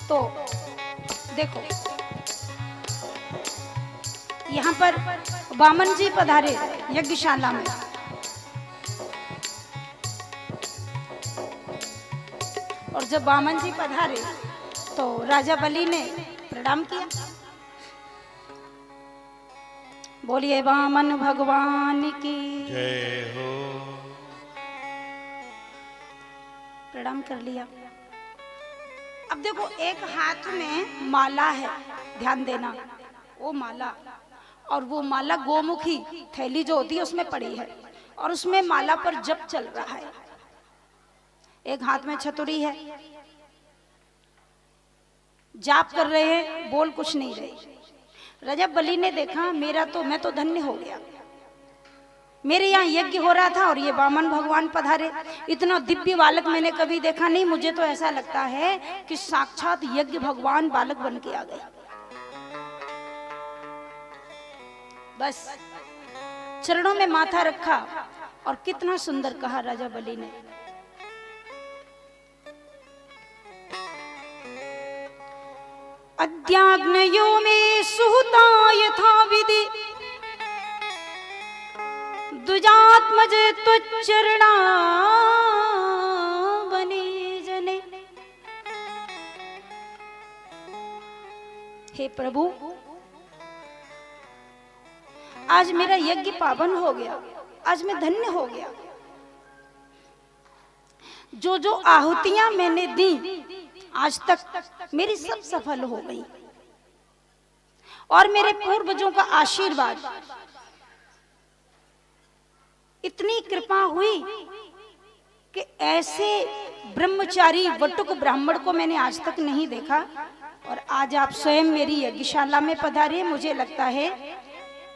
तो देखो यहाँ पर वामन जी पधारे यज्ञशाला में। और जब वामन जी पधारे तो राजा बलि ने प्रणाम किया। बोलिए वामन भगवान की जय हो। प्रणाम कर लिया। अब देखो एक हाथ में माला है, ध्यान देना, वो माला, और वो माला गोमुखी थैली जो होती है उसमें पड़ी है, और उसमें माला पर जप चल रहा है। एक हाथ में छतुरी है, जाप कर रहे हैं, बोल कुछ नहीं रहे। राजा बलि ने देखा मैं तो धन्य हो गया, मेरे यहाँ यज्ञ हो रहा था और ये वामन भगवान पधारे। इतना दिव्य बालक मैंने कभी देखा नहीं। मुझे तो ऐसा लगता है कि साक्षात यज्ञ भगवान बालक बन के आ गए। बस चरणों में माथा रखा और कितना सुंदर कहा राजा बलि ने। अद्याग्नयो में सुहृता यथा विधि दुजात्मज त्वच्चरणा बने जने। हे प्रभु, आज मेरा यज्ञ पावन हो गया, आज मैं धन्य हो गया। जो जो आहुतियां मैंने दी आज तक मेरी सब सफल हो गई, और मेरे पूर्वजों का आशीर्वाद, इतनी कृपा हुई कि ऐसे ब्रह्मचारी वटुक ब्राह्मण को मैंने आज तक नहीं देखा। और आज आप स्वयं मेरी यज्ञशाला में पधारे। मुझे लगता है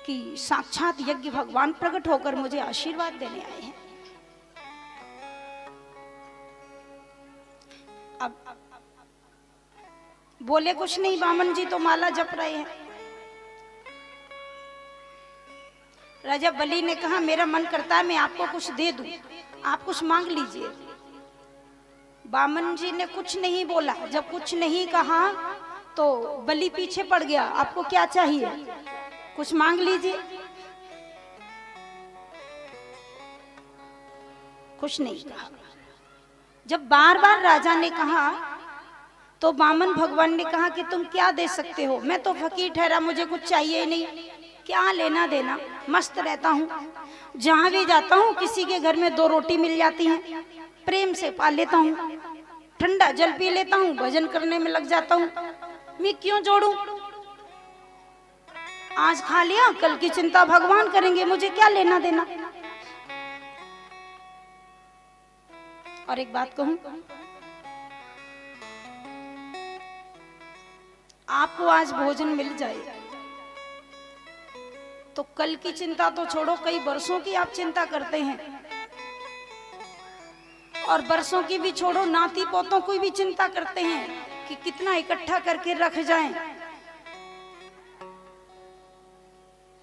कि साक्षात यज्ञ भगवान प्रकट होकर मुझे आशीर्वाद देने आए हैं। अब बोले कुछ नहीं, वामन जी तो माला जप रहे हैं। राजा बलि ने कहा मेरा मन करता है मैं आपको कुछ दे दूं, आप कुछ मांग लीजिए। वामन जी ने कुछ नहीं बोला। जब कुछ नहीं कहा तो बलि पीछे पड़ गया, आपको क्या चाहिए, कुछ मांग लीजिए। कुछ नहीं कहा। जब बार बार राजा ने कहा तो वामन भगवान ने कहा कि तुम क्या दे सकते हो, मैं तो फकीर ठहरा, मुझे कुछ चाहिए ही नहीं, क्या लेना देना, मस्त रहता हूँ। जहां भी जाता हूँ किसी के घर में 2 रोटी मिल जाती हैं, प्रेम से पा लेता हूँ, ठंडा जल पी लेता हूँ, भजन करने में लग जाता हूँ। मैं क्यों जोड़ू, आज खा लिया कल की चिंता भगवान करेंगे, मुझे क्या लेना देना। और एक बात कहूं, आपको आज भोजन मिल जाए तो कल की चिंता तो छोड़ो, कई वर्षों की आप चिंता करते हैं, और वर्षों की भी छोड़ो, नाती पोतों की भी चिंता करते हैं कि कितना इकट्ठा करके रख जाएं।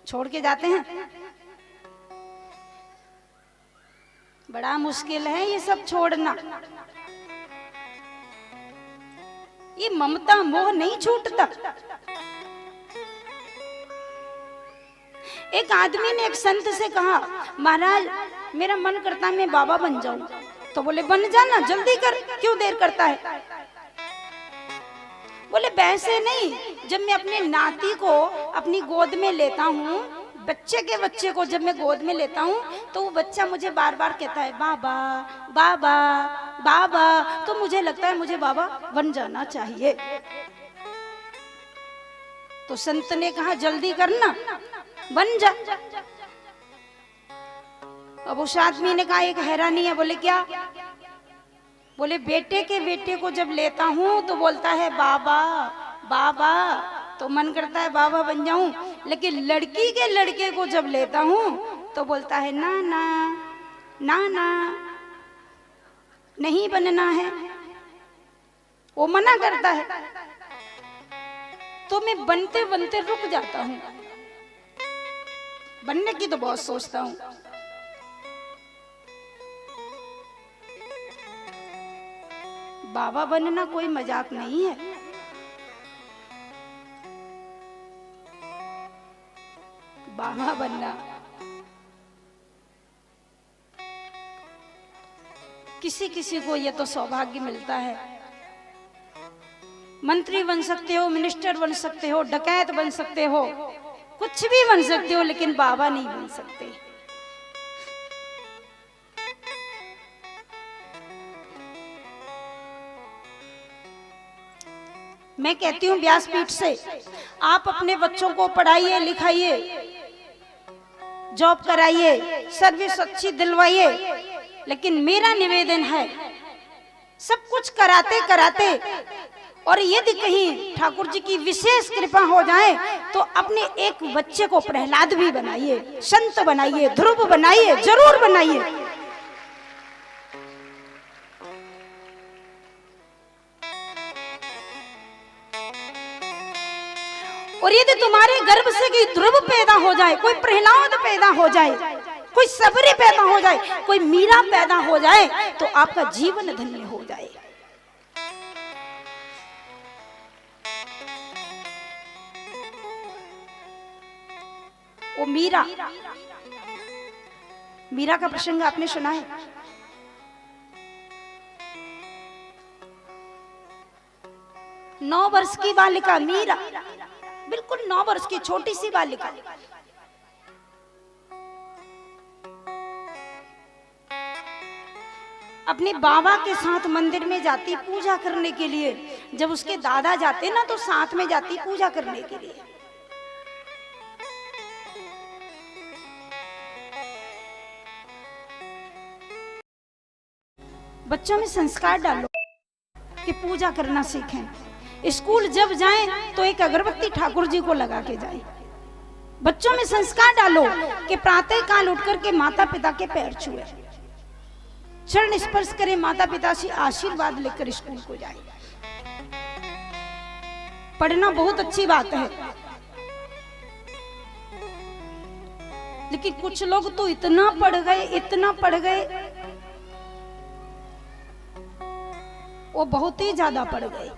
छोड़ के जाते हैं। बड़ा मुश्किल है ये सब छोड़ना। ये ममता मोह नहीं छूटता। एक आदमी ने एक संत से कहा महाराज मेरा मन करता है मैं बाबा बन जाऊं। तो बोले बन जाना, जल्दी कर, क्यों देर करता है। बोले वैसे नहीं, जब मैं अपने नाती को अपनी गोद में लेता हूँ, बच्चे को जब मैं गोद में लेता हूँ तो वो बच्चा मुझे बार बार कहता है बाबा बाबा बाबा, तो मुझे लगता है मुझे बाबा बन जाना चाहिए। तो संत ने कहा जल्दी करना, बन जा। अब उस आदमी ने कहा एक हैरानी है। बोले क्या। बोले बेटे के बेटे को जब लेता हूँ तो बोलता है बाबा बाबा, तो मन करता है बाबा बन जाऊं, लेकिन लड़की के लड़के को जब लेता हूँ तो बोलता है ना ना ना ना, नहीं बनना है, वो मना करता है। तो मैं बनते बनते रुक जाता हूँ, बनने की तो बहुत सोचता हूँ। बाबा बनना कोई मजाक नहीं है। बाबा बनना। किसी किसी को ये तो सौभाग्य मिलता है। मंत्री बन सकते हो, मिनिस्टर बन सकते हो, डकैत बन सकते हो, कुछ भी बन सकते हो, लेकिन बाबा नहीं बन सकते। मैं कहती हूं व्यासपीठ से, आप अपने बच्चों को पढ़ाइए, लिखाइए, जॉब कराइए, सर्विस अच्छी दिलवाइए, लेकिन मेरा निवेदन है सब कुछ कराते कराते और यदि कहीं ठाकुर जी की विशेष कृपा हो जाए तो अपने एक बच्चे को प्रहलाद भी बनाइए, संत बनाइए, ध्रुव बनाइए, जरूर बनाइए। और यदि तुम्हारे गर्भ से कोई ध्रुव पैदा हो जाए, कोई प्रहलाद पैदा हो जाए, कोई सबरी पैदा हो जाए, कोई मीरा पैदा हो जाए, तो आपका जीवन धन्य हो जाए। वो मीरा का प्रसंग आपने सुना है? 9 वर्ष की बालिका मीरा, बिल्कुल 9 वर्ष की छोटी सी बालिका, अपने बाबा के साथ मंदिर में जाती पूजा करने के लिए। जब उसके दादा जाते ना तो साथ में जाती पूजा करने के लिए। बच्चों में संस्कार डालो कि पूजा करना सीखें। स्कूल जब जाएं तो एक अगरबत्ती ठाकुर जी को लगा के जाएं। बच्चों में संस्कार डालो कि प्रातः काल उठकर के माता पिता के पैर छुए, चरण स्पर्श करें, माता पिता से आशीर्वाद लेकर स्कूल को जाए। पढ़ना बहुत अच्छी बात है, लेकिन कुछ लोग तो इतना पढ़ गए, वो बहुत ही ज्यादा पढ़ गए।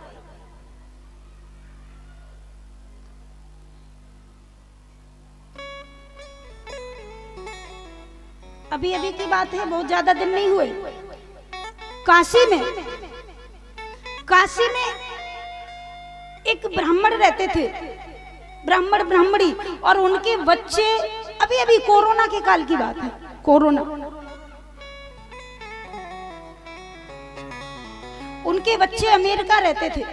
अभी अभी की बात है, बहुत ज्यादा दिन नहीं हुए, काशी में एक ब्राह्मण रहते थे, ब्राह्मण ब्राह्मणी, और उनके बच्चे, अभी अभी कोरोना के काल की बात है, कोरोना, उनके बच्चे अमेरिका रहते थे।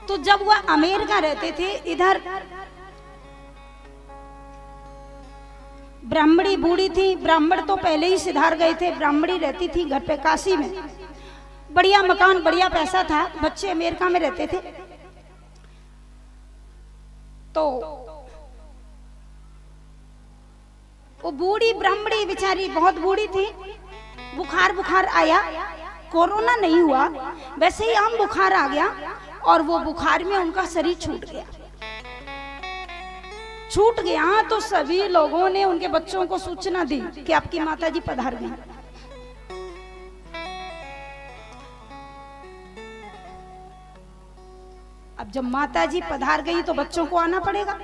तो जब वह अमेरिका रहते थे, इधर ब्राह्मणी बूढ़ी थी, ब्राह्मण तो पहले ही सिधार गए थे, ब्राह्मणी रहती थी घर पे काशी में, बढ़िया मकान, बढ़िया पैसा था, बच्चे अमेरिका में रहते थे। तो वो बूढ़ी ब्राह्मणी बेचारी बहुत बूढ़ी थी, बुखार आया, कोरोना नहीं हुआ, वैसे ही आम बुखार आ गया, और वो बुखार में उनका शरीर छूट गया। तो सभी लोगों ने उनके बच्चों को सूचना दी कि आपकी माताजी पधार गई। अब जब माताजी पधार गई तो बच्चों को आना पड़ेगा।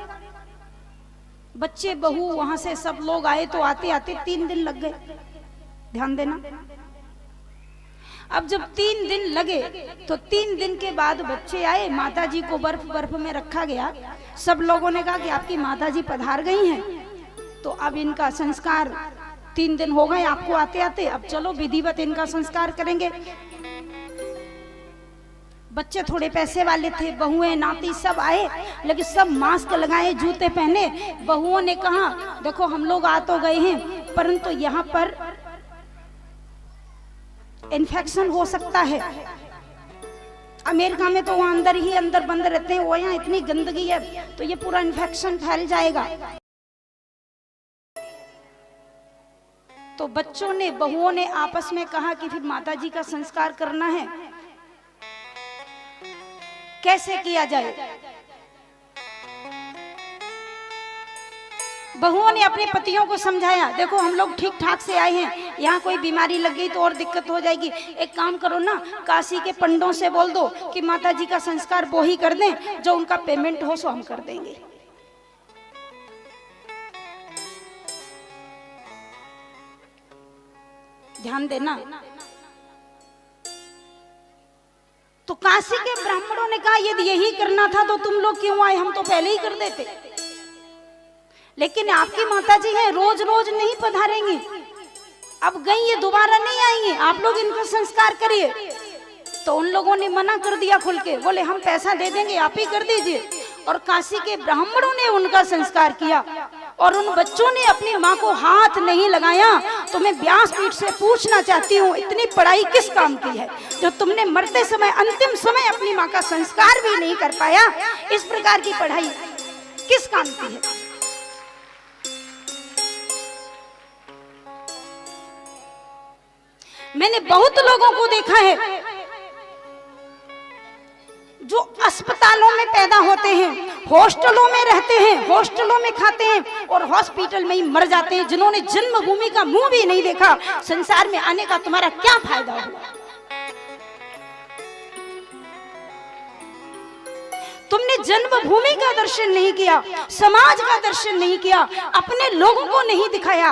बच्चे, बहू, वहां से सब लोग आए, तो आते आते 3 दिन लग गए, ध्यान देना। अब जब 3 दिन लगे तो 3 दिन के बाद बच्चे आए, माताजी को बर्फ में रखा गया। सब लोगों ने कहा कि आपकी माताजी पधार गई हैं, तो अब इनका संस्कार, 3 दिन हो गए आपको आते आते, अब चलो विधिवत इनका संस्कार करेंगे। बच्चे थोड़े पैसे वाले थे, बहुएं नाती सब आए, लेकिन सब मास्क लगाए, जूते पहने। बहुओं ने कहा देखो हम लोग आ तो गए हैं, परंतु यहाँ पर इन्फेक्शन हो सकता है। अमेरिका में तो वहां अंदर ही अंदर बंद रहते हैं, वो यहाँ इतनी गंदगी है, तो ये पूरा इन्फेक्शन फैल जाएगा। तो बच्चों ने, बहुओं ने आपस में कहा कि फिर माताजी का संस्कार करना है, कैसे किया जाए। बहुओं ने अपने पतियों को समझाया, देखो हम लोग ठीक ठाक से आए हैं, यहाँ कोई बीमारी लग गई तो और दिक्कत हो जाएगी, एक काम करो ना, काशी के पंडों से बोल दो कि माता जी का संस्कार वो ही कर दें, जो उनका पेमेंट हो सो हम कर देंगे। ध्यान देना। तो काशी के ब्राह्मणों ने कहा यदि यही करना था तो तुम लोग क्यों आए, हम तो पहले ही कर देते। लेकिन आपकी माता जी हैं, रोज रोज नहीं पधारेंगी, अब गई ये दोबारा नहीं आएंगी, आप लोग इनका संस्कार करिए। तो उन लोगों ने मना कर दिया खुल के, बोले हम पैसा दे देंगे, आप ही कर दीजिए। और काशी के ब्राह्मणों ने उनका संस्कार किया और उन बच्चों ने अपनी माँ को हाथ नहीं लगाया। तो मैं व्यासपीठ से पूछना चाहती हूँ, इतनी पढ़ाई किस काम की है जो तुमने मरते समय अंतिम समय अपनी माँ का संस्कार भी नहीं कर पाया? इस प्रकार की पढ़ाई किस काम की है? मैंने बहुत लोगों को देखा है जो अस्पतालों में पैदा होते हैं, हॉस्टलों में रहते हैं, हॉस्टलों में खाते हैं और हॉस्पिटल में ही मर जाते हैं, जिन्होंने जन्मभूमि का मुंह भी नहीं देखा। संसार में आने का तुम्हारा क्या फायदा हुआ? तुमने जन्मभूमि का दर्शन नहीं किया, समाज का दर्शन नहीं किया, अपने लोगों को नहीं दिखाया,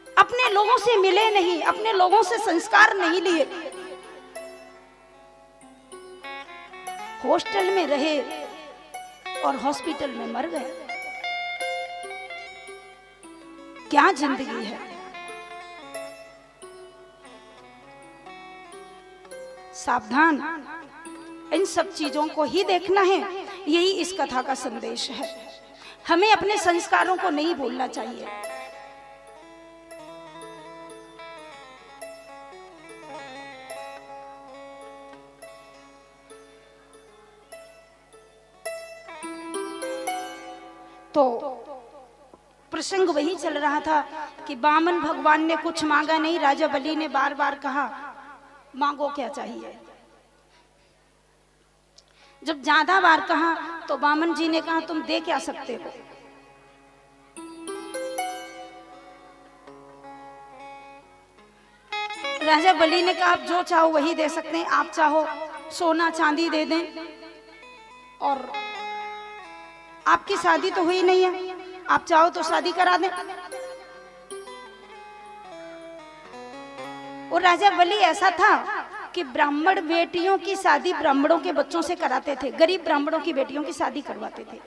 अपने लोगों से मिले नहीं, अपने लोगों से संस्कार नहीं लिए, हॉस्टल में रहे और हॉस्पिटल में मर गए। क्या जिंदगी है? सावधान, इन सब चीजों को ही देखना है। यही इस कथा का संदेश है। हमें अपने संस्कारों को नहीं भूलना चाहिए। तो प्रसंग वही चल रहा था कि बामन भगवान ने कुछ मांगा नहीं, राजा बलि ने बार बार कहा मांगो क्या चाहिए। जब ज्यादा बार कहा तो बामन जी ने कहा तुम दे क्या सकते हो? राजा बलि ने कहा आप जो चाहो वही दे सकते हैं, आप चाहो सोना चांदी दे दें, और आपकी शादी तो हुई नहीं है, आप चाहो तो शादी करा दें। और राजा बलि ऐसा था कि ब्राह्मण बेटियों की शादी ब्राह्मणों के बच्चों से कराते थे, गरीब ब्राह्मणों की बेटियों की शादी करवाते थे।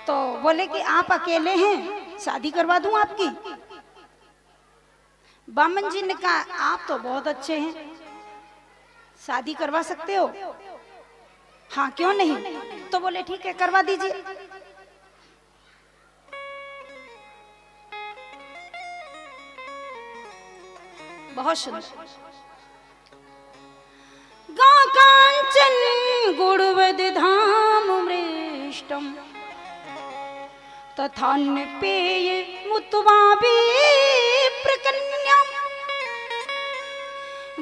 तो बोले कि आप अकेले हैं, शादी करवा दूं आपकी? बामन जी ने कहा आप तो बहुत अच्छे हैं, शादी करवा सकते हो? हाँ क्यों नहीं? तो बोले ठीक है करवा दीजिए। बहुत सुंदर। गा कांचन गुड़वद धाम मृष्टम तथान्य पेय मुतवाबी प्रकन्याम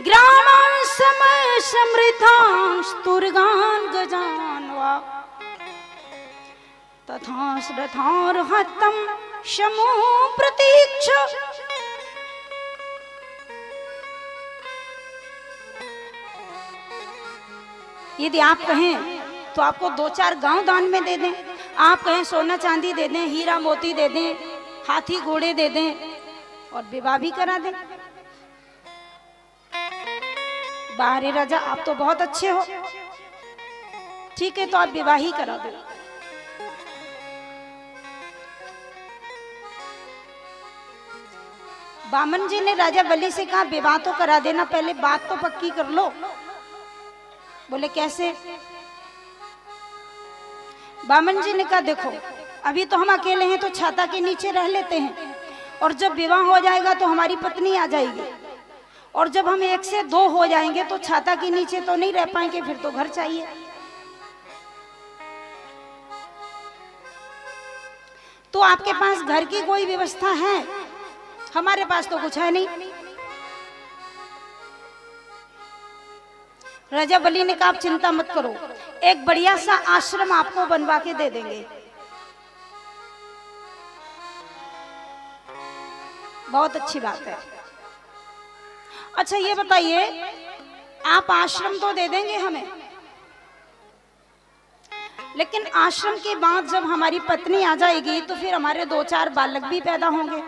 ग्रामान समय समृद्धां स्तुर्गान गजानवा तथा श्रद्धार हतम शमो प्रतीक्ष। यदि आप कहें तो आपको 2-4 गांव दान में दे दें, आप कहें सोना चांदी दे दें, हीरा मोती दे दें, हाथी घोड़े दे दें और विवाह भी करा दें। बाहरी राजा आप तो बहुत अच्छे हो, ठीक है तो आप विवाह ही करा दो। बामन जी ने राजा बलि से कहा विवाह तो करा देना, पहले बात तो पक्की कर लो। बोले कैसे? बामन जी ने कहा देखो अभी तो हम अकेले हैं तो छाता के नीचे रह लेते हैं, और जब विवाह हो जाएगा तो हमारी पत्नी आ जाएगी, और जब हम 1 से 2 हो जाएंगे तो छाता के नीचे तो नहीं रह पाएंगे, फिर तो घर चाहिए। तो आपके पास घर की कोई व्यवस्था है? हमारे पास तो कुछ है नहीं। राजा बलि ने कहा आप चिंता मत करो, एक बढ़िया सा आश्रम आपको बनवा के दे देंगे। बहुत अच्छी बात है। अच्छा ये बताइए, आप आश्रम तो दे देंगे हमें, लेकिन आश्रम के बाद जब हमारी पत्नी आ जाएगी तो फिर हमारे 2-4 बालक भी पैदा होंगे,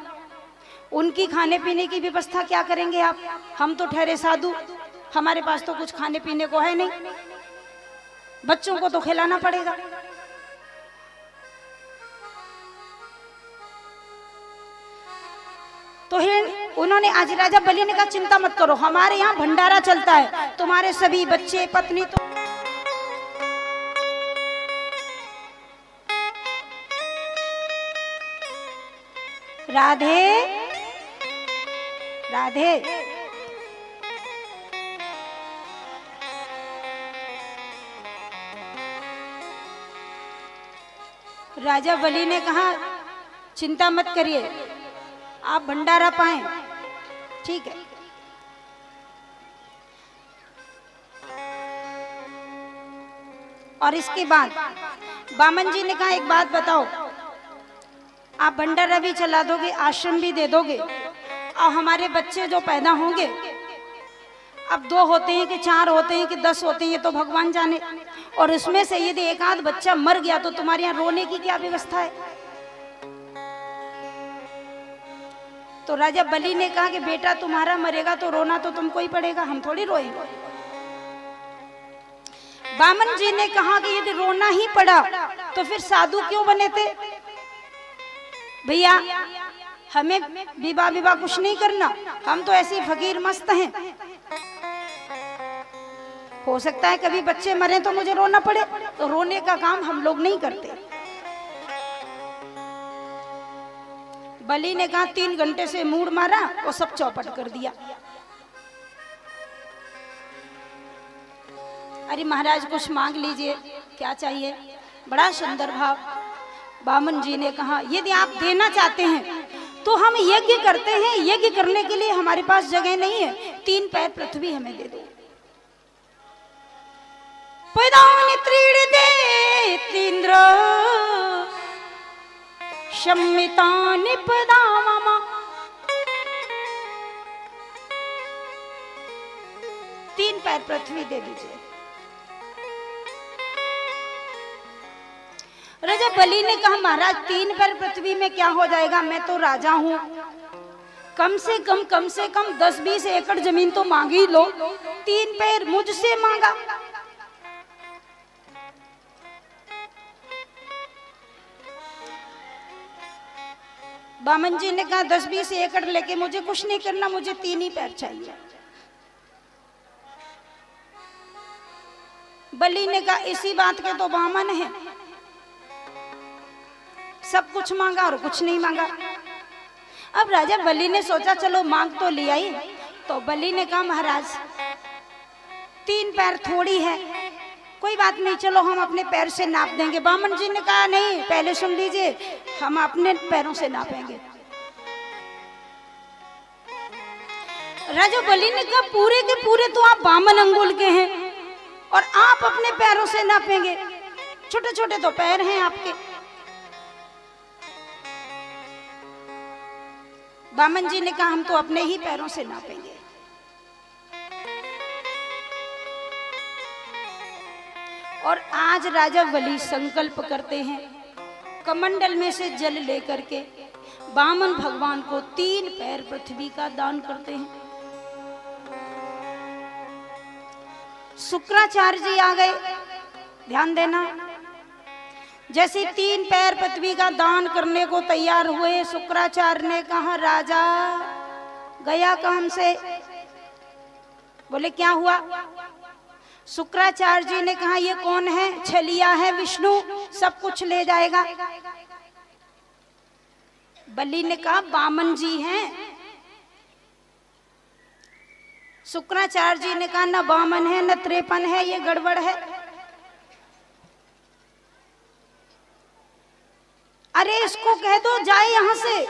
उनकी खाने पीने की व्यवस्था क्या करेंगे आप? हम तो ठहरे साधु, हमारे पास तो कुछ खाने पीने को है नहीं, बच्चों को तो खिलाना पड़ेगा। तो उन्होंने आज राजा बलि ने कहा चिंता मत करो, हमारे यहाँ भंडारा चलता है, तुम्हारे सभी बच्चे पत्नी तो राधे राधे। राजा बलि ने कहा चिंता मत करिए, आप भंडारा पाएं, ठीक है। और इसके बाद बामन जी ने कहा एक बात बताओ, आप भंडारा भी चला दोगे, आश्रम भी दे दोगे, और हमारे बच्चे जो पैदा होंगे, अब 2 होते हैं कि 4 होते हैं कि 10 होते हैं ये तो भगवान जाने, और उसमें से यदि एक आध बच्चा मर गया तो तुम्हारे यहाँ रोने की क्या व्यवस्था है? तो राजा बलि ने कहा कि बेटा तुम्हारा मरेगा तो रोना तो तुमको ही पड़ेगा, हम थोड़ी रोएंगे। बामन जी ने कहा कि यदि रोना ही पड़ा तो फिर साधु क्यों बने थे? भैया हमें विवाह कुछ नहीं करना, हम तो ऐसे फकीर मस्त हैं, हो सकता है कभी बच्चे मरे तो मुझे रोना पड़े, तो रोने का काम हम लोग नहीं करते। बलि ने कहा 3 घंटे से मूड मारा और सब चौपट कर दिया। अरे महाराज कुछ मांग लीजिए, क्या चाहिए? बड़ा सुंदर भाव। बामन जी ने कहा यदि आप देना चाहते हैं तो हम यज्ञ करते हैं, यज्ञ करने के लिए हमारे पास जगह नहीं है, 3 पैर पृथ्वी हमें दे दो। पैदानि त्रीणि तीन्द्र शम्मितानि पदामम, 3 पैर पृथ्वी दे दीजिए। राजा बलि ने कहा महाराज 3 पैर पृथ्वी में क्या हो जाएगा, मैं तो राजा हूं, कम से कम 10-20 एकड़ जमीन तो मांग ही लो, 3 पैर मुझसे मांगा। बामन जी ने कहा 10-20 एकड़ लेके मुझे कुछ नहीं करना, मुझे 3 ही पैर चाहिए। बलि ने कहा इसी बात के तो बामन है, सब कुछ मांगा और कुछ नहीं मांगा। अब राजा बलि ने सोचा चलो मांग तो लिया ही, तो बलि ने कहा महाराज 3 पैर थोड़ी है, कोई बात नहीं, चलो हम अपने पैर से नाप देंगे। बामन जी ने कहा नहीं, पहले सुन लीजिए, हम अपने पैरों से नापेंगे। राजा बलि ने कहा पूरे के पूरे तो आप 52 अंगुल के हैं और आप अपने पैरों से नापेंगे, छोटे छोटे तो पैर हैं आपके। बामन जी ने कहा हम तो अपने ही पैरों से नापेंगे। और आज राजा बलि संकल्प करते हैं, कमंडल में से जल लेकर के बामन भगवान को 3 पैर पृथ्वी का दान करते हैं। शुक्राचार्य जी आ गए, ध्यान देना, जैसे 3 पैर पृथ्वी का दान करने को तैयार हुए, शुक्राचार्य ने कहा राजा गया काम से। बोले क्या हुआ? शुक्राचार्य जी ने कहा ये कौन है? छलिया है विष्णु, सब कुछ ले जाएगा। बलि ने कहा बामन जी हैं। शुक्राचार्य जी ने कहा न बामन है न त्रेपन है, ये गड़बड़ है। अरे इसको कह दो जाए यहां से।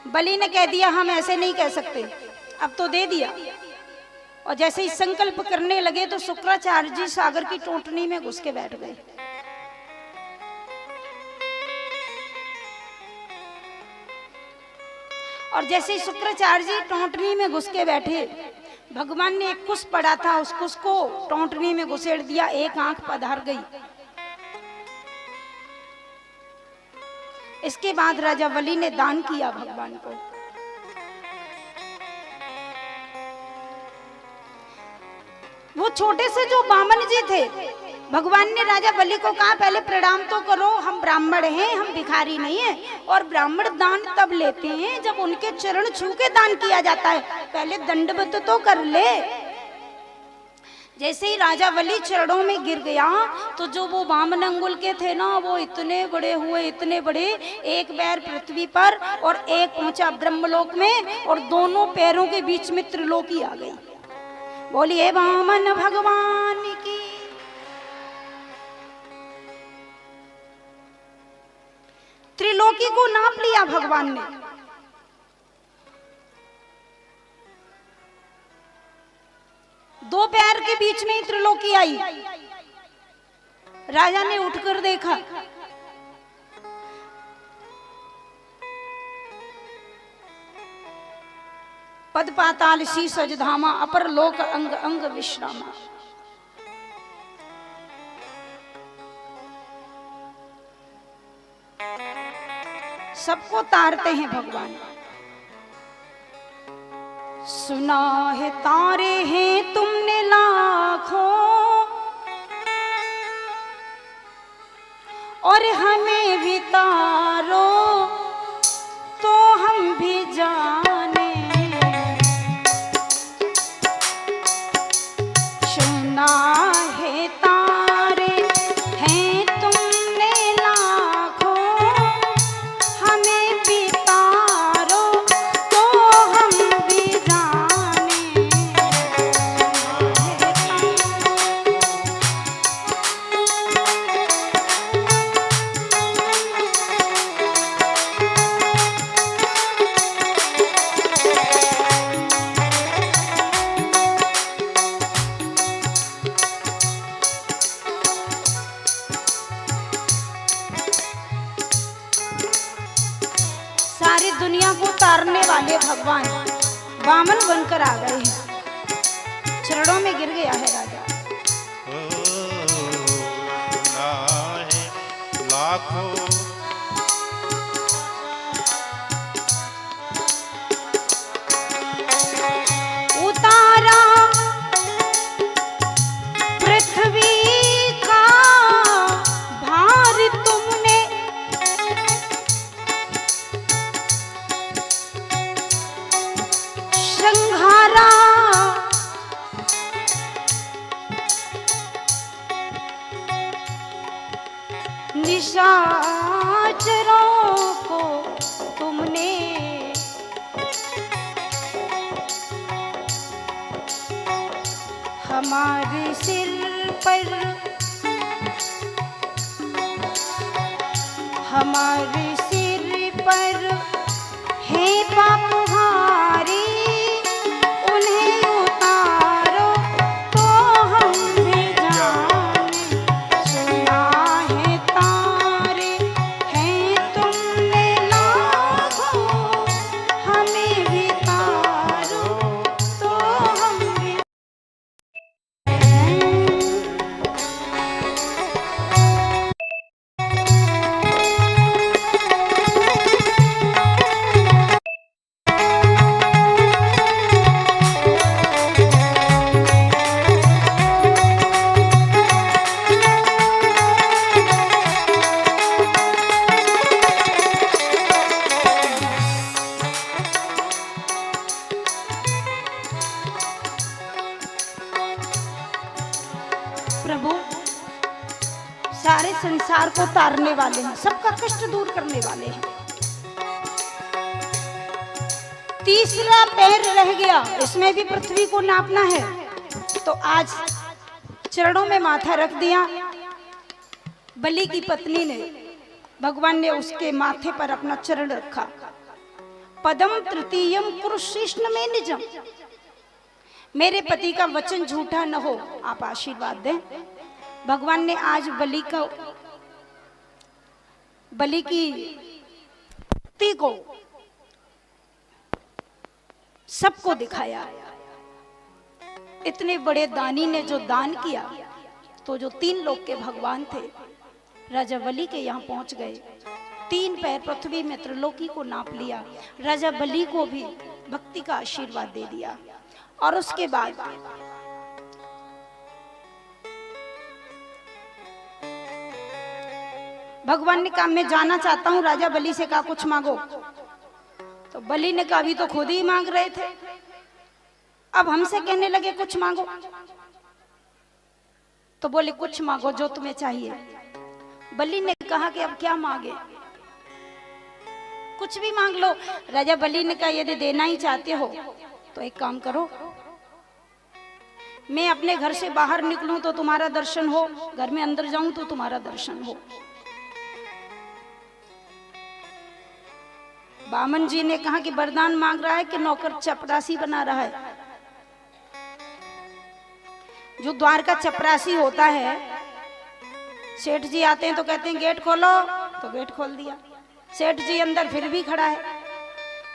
बलि ने कह दिया हम ऐसे नहीं कह सकते, अब तो दे दिया। और जैसे ही संकल्प करने लगे तो शुक्राचार्य जी सागर की टोंटनी में घुस के बैठ गए। और जैसे ही शुक्राचार्य जी टोंटनी में घुस के बैठे, भगवान ने एक कुश पड़ा था, उस कुश को टोंटनी में घुसेड़ दिया, एक आंख पधार गई। इसके बाद राजा बलि ने दान किया भगवान को। वो छोटे से जो बामन जी थे, भगवान ने राजा बलि को कहा पहले प्रणाम तो करो, हम ब्राह्मण हैं, हम भिखारी नहीं हैं। और ब्राह्मण दान तब लेते हैं जब उनके चरण छू के दान किया जाता है, पहले दंडवत तो कर ले। जैसे ही राजा बलि चरणों में गिर गया तो जो वो वामन अंगुल के थे ना, वो इतने बड़े हुए, इतने बड़े, एक पैर पृथ्वी पर और एक पहुंचा ब्रह्मलोक में, और दोनों पैरों के बीच में त्रिलोकी आ गई। बोलिए वामन भगवान की। त्रिलोकी को नाप लिया भगवान ने। दो पैर के बीच में ही त्रिलोकी आई। राजा ने उठकर देखा, पद पाताल शीस धामा, अपर लोक अंग अंग विश्रामा। सबको तारते हैं भगवान। सुना है तारे हैं तुमने लाखों, और हमें भी तारो तो हम भी जाने। सुना है तारे हैं तुमने लाखों, हमें भी तारो तो हम भी जाने। सारी दुनिया को तारने वाले भगवान वामन बनकर आ गए हैं। चरणों में गिर गया है राजा। लाखों उतारा पृथ्वी का भार तुमने, संहारा निशाचरों को तुमने। हमारे सिर पर, हमारे सिर पर है पापहारी, उन्हें उतारो तो हम भी जाने। सुना है तारे हैं तुमने लाखों, हमें भी तारो तो हम भी। प्रभु सारे संसार को तारने वाले हैं, सबका कष्ट दूर करने वाले हैं। तीसरा पैर रह गया, इसमें भी पृथ्वी को नापना है। तो आज चरणों में माथा रख दिया। बलि की पत्नी ने, भगवान ने उसके माथे पर अपना चरण रखा पदम तृतीयम कुरुशिष्ण में निजम। मेरे पति का वचन झूठा न हो, आप आशीर्वाद दें। भगवान ने आज बलि की भक्ति को सबको दिखाया। इतने बड़े दानी ने जो दान किया, तो जो 3 लोक के भगवान थे राजा बलि के यहाँ पहुंच गए। 3 पैर पृथ्वी में त्रिलोकी को नाप लिया। राजा बलि को भी भक्ति का आशीर्वाद दे दिया। और उसके बाद भगवान ने कहा मैं जाना चाहता हूं। राजा बलि से कहा कुछ मांगो। तो बलि ने कहा अभी तो खुद ही मांग रहे थे, अब हमसे कहने लगे कुछ मांगो। तो बोले कुछ मांगो जो तुम्हें चाहिए। बलि ने कहा कि अब क्या मांगे, कुछ भी मांग लो। राजा बलि ने कहा यदि देना ही चाहते हो तो एक काम करो, मैं अपने घर से बाहर निकलूं तो तुम्हारा दर्शन हो, घर में अंदर जाऊं तो तुम्हारा दर्शन हो। बामन जी ने कहा कि वरदान मांग रहा है कि नौकर चपरासी बना रहा है। जो द्वार का चपरासी होता है, सेठ जी आते हैं तो कहते हैं गेट खोलो, तो गेट खोल दिया। सेठ जी अंदर फिर भी खड़ा है।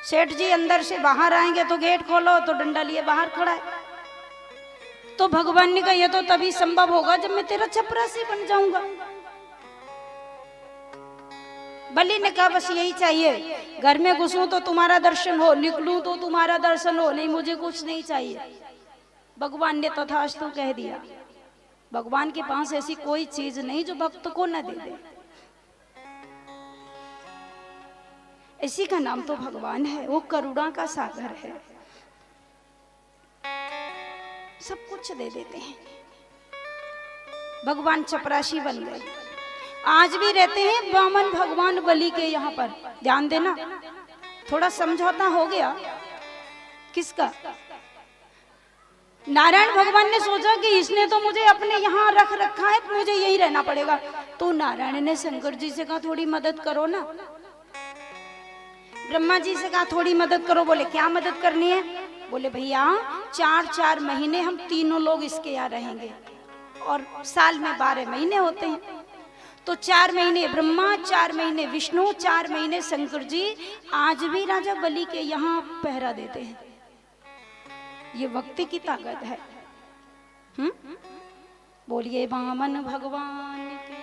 सेठ जी अंदर से बाहर आएंगे तो गेट खोलो, तो डंडा लिए बाहर खड़ा है। तो भगवान ने कहा यह तो तभी संभव होगा जब मैं तेरा चपरासी बन जाऊंगा। बलि ने कहा बस यही चाहिए, घर में घुसूं तो तुम्हारा दर्शन हो, निकलूं तो तुम्हारा दर्शन हो, नहीं मुझे कुछ नहीं चाहिए। भगवान ने तथास्तु कह दिया। भगवान के पास ऐसी कोई चीज नहीं जो भक्त को न दे दे। इसी का नाम तो भगवान है, वो करुणा का सागर है, सब कुछ दे देते हैं। भगवान चपरासी बन गए। आज भी रहते हैं वामन भगवान बलि के यहाँ पर। ध्यान देना, थोड़ा समझौता हो गया। किसका? नारायण भगवान ने सोचा कि इसने तो मुझे अपने यहाँ रख रखा है, मुझे यही रहना पड़ेगा। तो नारायण ने शंकर जी से कहा थोड़ी मदद करो ना। ब्रह्मा जी से कहा थोड़ी मदद करो। बोले क्या मदद करनी है? बोले भैया 4-4 महीने हम तीनों लोग इसके यहाँ रहेंगे, और साल में 12 महीने होते हैं। तो 4 महीने ब्रह्मा, 4 महीने विष्णु, 4 महीने शंकर जी आज भी राजा बलि के यहाँ पहरा देते हैं। ये भक्ति की ताकत है। बोलिए वामन भगवान के।